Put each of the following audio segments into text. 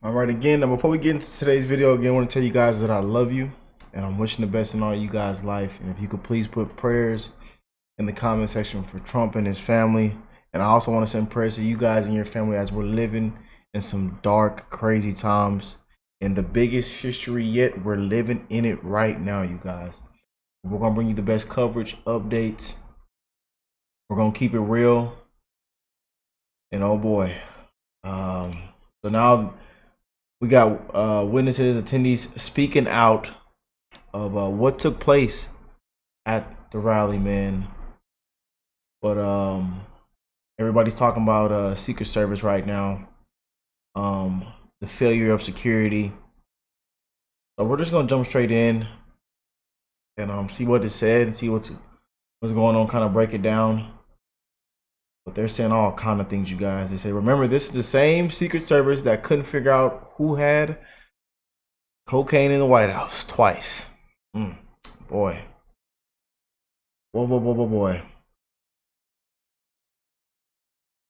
All right, again, before we get into today's video, again, I want to tell you guys that I love you and I'm wishing the best in all you guys' life. And if you could please put prayers in the comment section for Trump and his family. And I also want to send prayers to you guys and your family as we're living in some dark, crazy times. In the biggest history yet, we're living in it right now, you guys. We're going to bring you the best coverage, updates. We're going to keep it real. And oh boy. So now we got witnesses, attendees speaking out of what took place at the rally, man. But everybody's talking about Secret Service right now, the failure of security. So we're just gonna jump straight in and see what is said and see what's going on, kind of break it down. But they're saying all kind of things, you guys. They say, remember, this is the same Secret Service that couldn't figure out who had cocaine in the White House twice. Boy. Boy.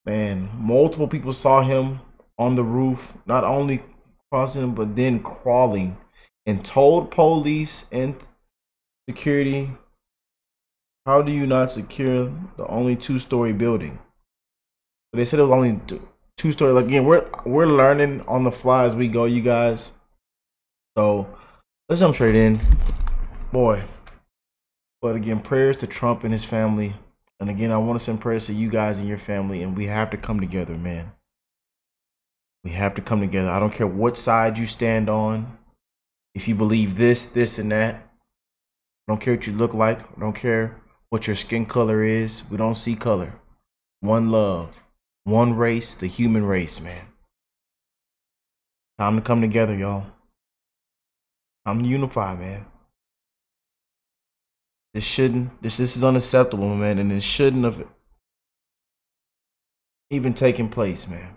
Man, multiple people saw him on the roof, not only crossing, but then crawling, and told police and security, how do you not secure the only two-story building? They said it was only two-story. Like, again, we're learning on the fly as we go, you guys. So let's jump straight in, boy. But again, prayers to Trump and his family. And again, I want to send prayers to you guys and your family. And we have to come together, man. We have to come together. I don't care what side you stand on. If you believe this, and that. I don't care what you look like. I don't care what your skin color is. We don't see color. One love. One race, the human race, man. Time to come together, y'all. Time to unify, man. This is unacceptable, man, and it shouldn't have even taken place, man.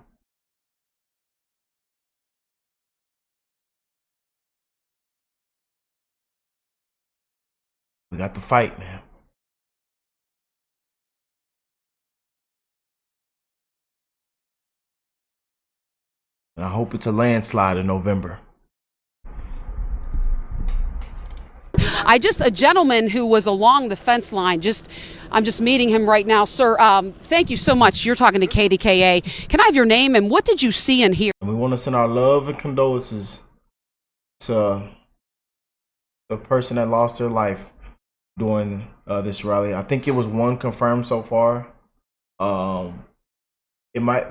We got to fight, man. And I hope it's a landslide in November. A gentleman who was along the fence line, I'm just meeting him right now. Sir, thank you so much. You're talking to KDKA. Can I have your name and what did you see and hear? And we want to send our love and condolences to the person that lost their life during this rally. I think it was one confirmed so far.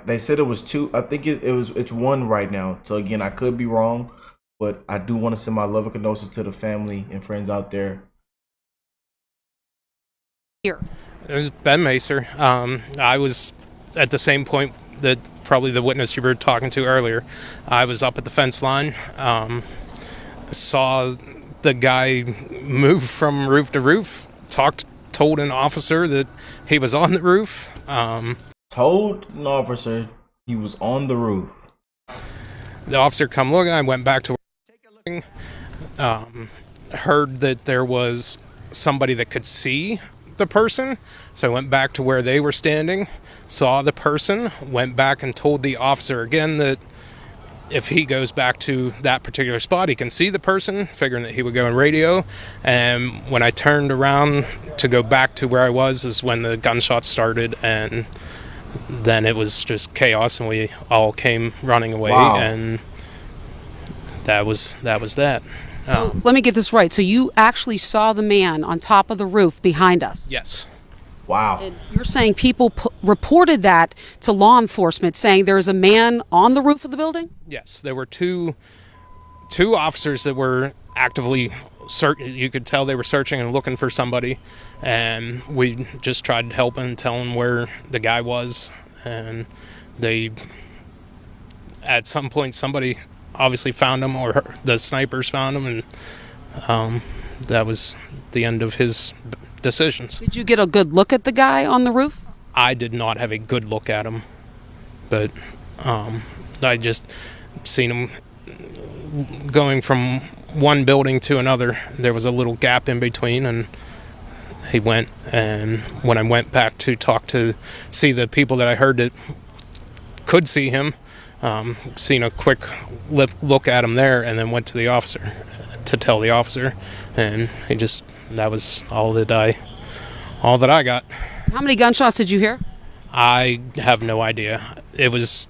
They said it was two. I think it's one right now. So again, I could be wrong, but I do want to send my love and condolences to the family and friends out there. Here. There's Ben Macer. I was at the same point that probably the witness you were talking to earlier. I was up at the fence line, saw the guy move from roof to roof, told an officer that he was on the roof. Told an officer he was on the roof. The officer come looking. I went back to looking. Heard that there was somebody that could see the person, so I went back to where they were standing, saw the person, went back and told the officer again that if he goes back to that particular spot, he can see the person, figuring that he would go on radio. And when I turned around to go back to where I was is when the gunshots started, and then it was just chaos, and we all came running away. Wow. And that was that. So let me get this right. So you actually saw the man on top of the roof behind us? Yes. Wow. And you're saying people reported that to law enforcement, saying there is a man on the roof of the building? Yes, there were two officers that were actively searching. You could tell they were searching and looking for somebody, and we just tried to help and tell them where the guy was. And at some point, somebody obviously found him, or the snipers found him, and that was the end of his decisions. Did you get a good look at the guy on the roof? I did not have a good look at him, but I just seen him going from one building to another. There was a little gap in between, and he went. And when I went back to see the people that I heard that could see him, seen a quick look at him there, and then went to the officer to tell the officer, and that was all that I got. How many gunshots did you hear? I have no idea. It was,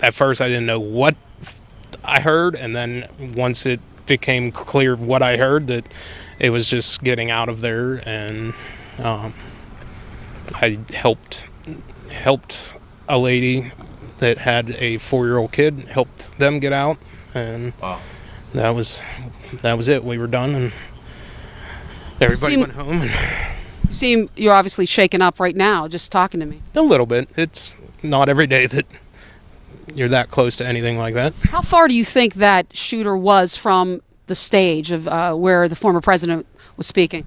at first I didn't know what I heard, and then once it became clear what I heard, that it was just getting out of there, and I helped a lady that had a 4-year-old kid, helped them get out, and wow. that was it. We were done, and everybody went home. And You're obviously shaken up right now just talking to me. a little bit. It's not every day that you're that close to anything like that. How far do you think that shooter was from the stage of where the former president was speaking?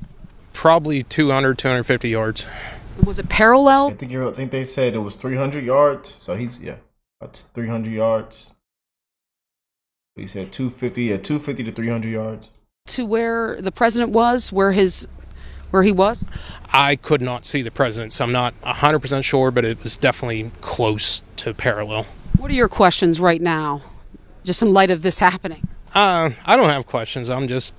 Probably 250 yards. Was it parallel? I think they said it was 300 yards. So that's 300 yards. He said 250 to 300 yards. To where the president was, where he was? I could not see the president, so I'm not 100% sure, but it was definitely close to parallel. What are your questions right now, just in light of this happening? I don't have questions. I'm just,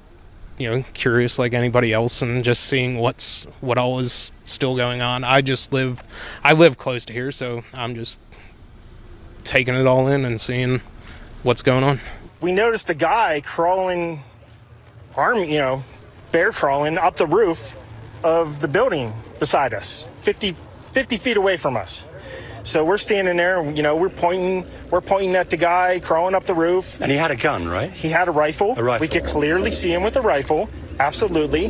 curious like anybody else, and just seeing what all is still going on. I live close to here, so I'm just taking it all in and seeing what's going on. We noticed a guy crawling, bear crawling up the roof of the building beside us, 50 feet away from us. So we're standing there, we're pointing at the guy crawling up the roof. And he had a gun, right? He had a rifle. A rifle. We could clearly see him with a rifle. Absolutely.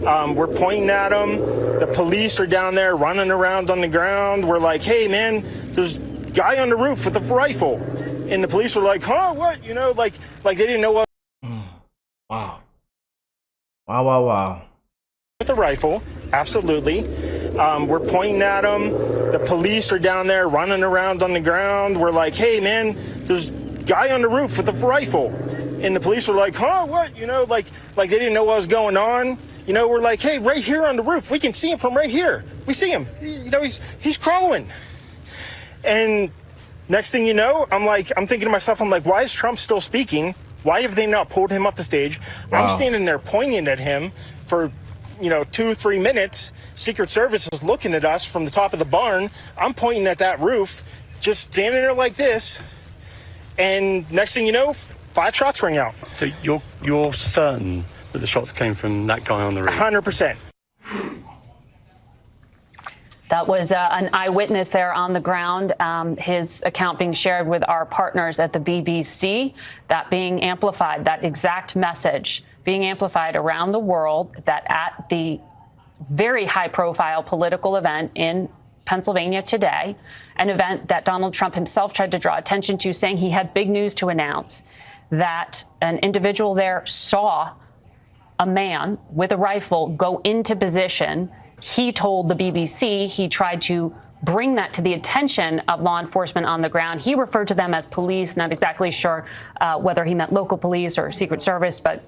We're pointing at him. The police are down there running around on the ground. We're like, hey, man, there's a guy on the roof with a rifle. And the police were like, huh, what? Like they didn't know what. Wow. Wow. With a rifle, absolutely. We're pointing at him. The police are down there running around on the ground. We're like, hey, man, there's a guy on the roof with a rifle. And the police were like, huh, what? Like they didn't know what was going on. We're like, hey, right here on the roof. We can see him from right here. We see him. He's crawling. And next thing you know, I'm thinking to myself, why is Trump still speaking? Why have they not pulled him off the stage? Wow. I'm standing there pointing at him for 2-3 minutes. Secret Service is looking at us from the top of the barn. I'm pointing at that roof, just standing there like this. And next thing you know, 5 shots ring out. So you're certain that the shots came from that guy on the roof? 100%. That was an eyewitness there on the ground, his account being shared with our partners at the BBC, that being amplified, that exact message being amplified around the world, that at the very high-profile political event in Pennsylvania today, an event that Donald Trump himself tried to draw attention to, saying he had big news to announce, that an individual there saw a man with a rifle go into position. He told the BBC he tried to bring that to the attention of law enforcement on the ground. He referred to them as police, not exactly sure whether he meant local police or Secret Service, but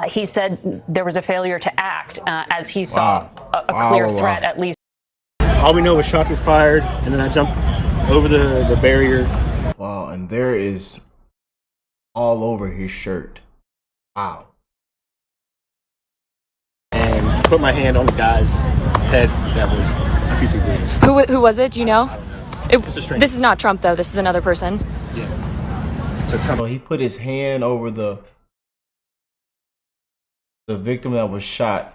he said there was a failure to act as he saw a clear threat, at least. All we know was shots were fired, and then I jumped over the barrier. Wow, and there is all over his shirt. Wow. And put my hand on the guy's head that was profusely bleeding. Who was it? Do you know? It's a stranger. This is not Trump, though. This is another person. Yeah. So Trump. So he put his hand over the victim that was shot.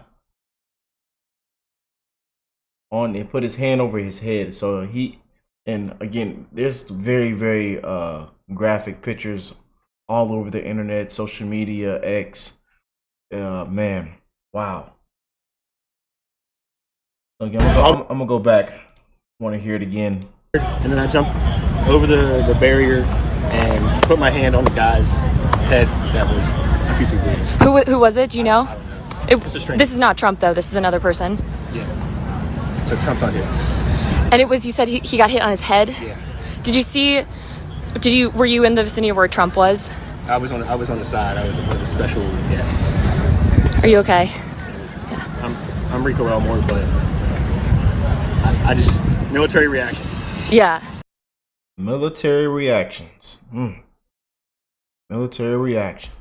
He put his hand over his head. So and again, there's very, very graphic pictures all over the internet, social media, X. Man, wow. So again, I'm gonna go back. Want to hear it again. And then I jumped over the barrier and put my hand on the guy's head that was profusely bleeding. Who was it? Do you know? It's a stranger. This is not Trump, though. This is another person. Yeah. So Trump's not here. And it was, you said he got hit on his head? Yeah. Did you see, were you in the vicinity of where Trump was? I was on the side. I was with a special guest. Are you okay? I'm Rico Elmore, but I just, military reactions. Yeah. Military reactions. Military reactions.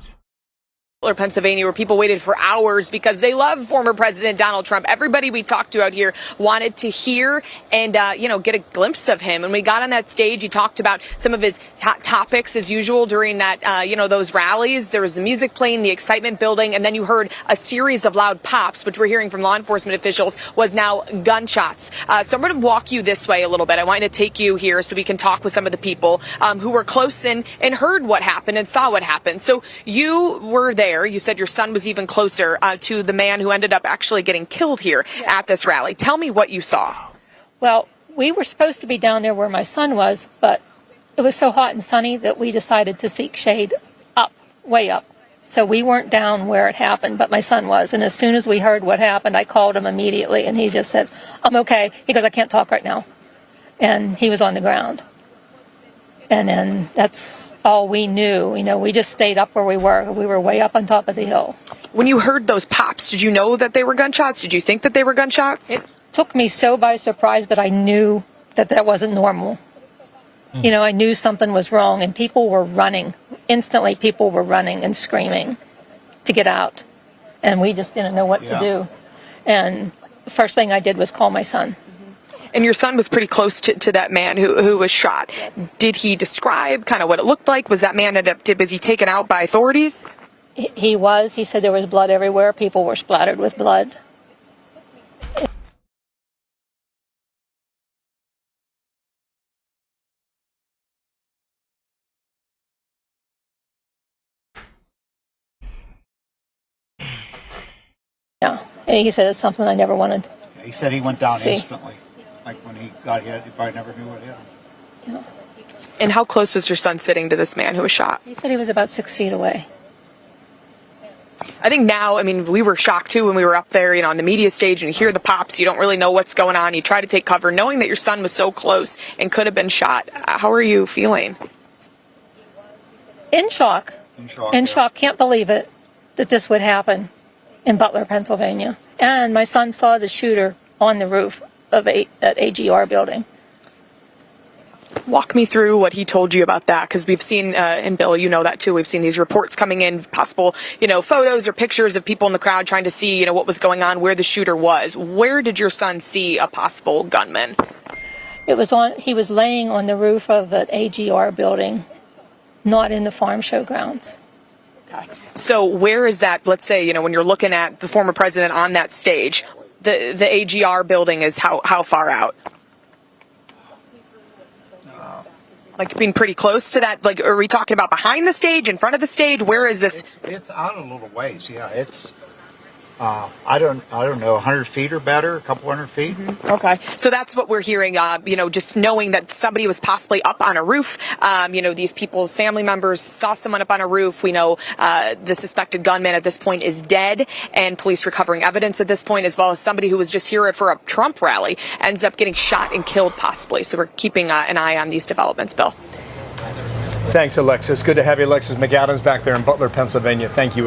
Pennsylvania, where people waited for hours because they love former President Donald Trump. Everybody we talked to out here wanted to hear and, get a glimpse of him. When we got on that stage, he talked about some of his hot topics as usual during that, those rallies. There was the music playing, the excitement building, and then you heard a series of loud pops, which we're hearing from law enforcement officials was now gunshots. So I'm going to walk you this way a little bit. I want to take you here so we can talk with some of the people who were close and heard what happened and saw what happened. So you were there. You said your son was even closer to the man who ended up actually getting killed here at this rally. Tell me what you saw. Well, we were supposed to be down there where my son was, but it was so hot and sunny that we decided to seek shade up, way up. So we weren't down where it happened, but my son was. And as soon as we heard what happened, I called him immediately, and he just said, "I'm okay." He goes, "I can't talk right now." And he was on the ground. And then that's all we knew. We just stayed up where we were. We were way up on top of the hill. When you heard those pops, did you know that they were gunshots? Did you think that they were gunshots? It took me so by surprise, but I knew that wasn't normal. I knew something was wrong, and people were running. Instantly, people were running and screaming to get out. And we just didn't know what to do. And the first thing I did was call my son. And your son was pretty close to that man who was shot. Did he describe kind of what it looked like? Was that man was he taken out by authorities? He was. He said there was blood everywhere. People were splattered with blood. Yeah. And he said it's something I never wanted. He said he went down instantly. Like when he got hit, he probably never knew what hit him. Yeah. And how close was your son sitting to this man who was shot? He said he was about 6 feet away. I think now, we were shocked too when we were up there, on the media stage, and you hear the pops, you don't really know what's going on. You try to take cover, knowing that your son was so close and could have been shot. How are you feeling? In shock. In shock. Can't believe it that this would happen in Butler, Pennsylvania. And my son saw the shooter on the roof of that AGR building. Walk me through what he told you about that, because we've seen, and Bill, you know that too, we've seen these reports coming in, possible, photos or pictures of people in the crowd trying to see, what was going on, where the shooter was. Where did your son see a possible gunman? He was laying on the roof of an AGR building, not in the farm show grounds. Okay. So where is that, let's say, when you're looking at the former president on that stage, the AGR building is how far out? Like being pretty close to that? Like, are we talking about behind the stage, in front of the stage? Where is this? It's out a little ways. Yeah, it's I don't know, 100 feet or better, a couple hundred feet. Mm-hmm. Okay, so that's what we're hearing. Just knowing that somebody was possibly up on a roof. These people's family members saw someone up on a roof. We know the suspected gunman at this point is dead, and police recovering evidence at this point, as well as somebody who was just here for a Trump rally ends up getting shot and killed possibly. So we're keeping an eye on these developments, Bill. Thanks, Alexis. Good to have you, Alexis McAdams, back there in Butler, Pennsylvania. Thank you.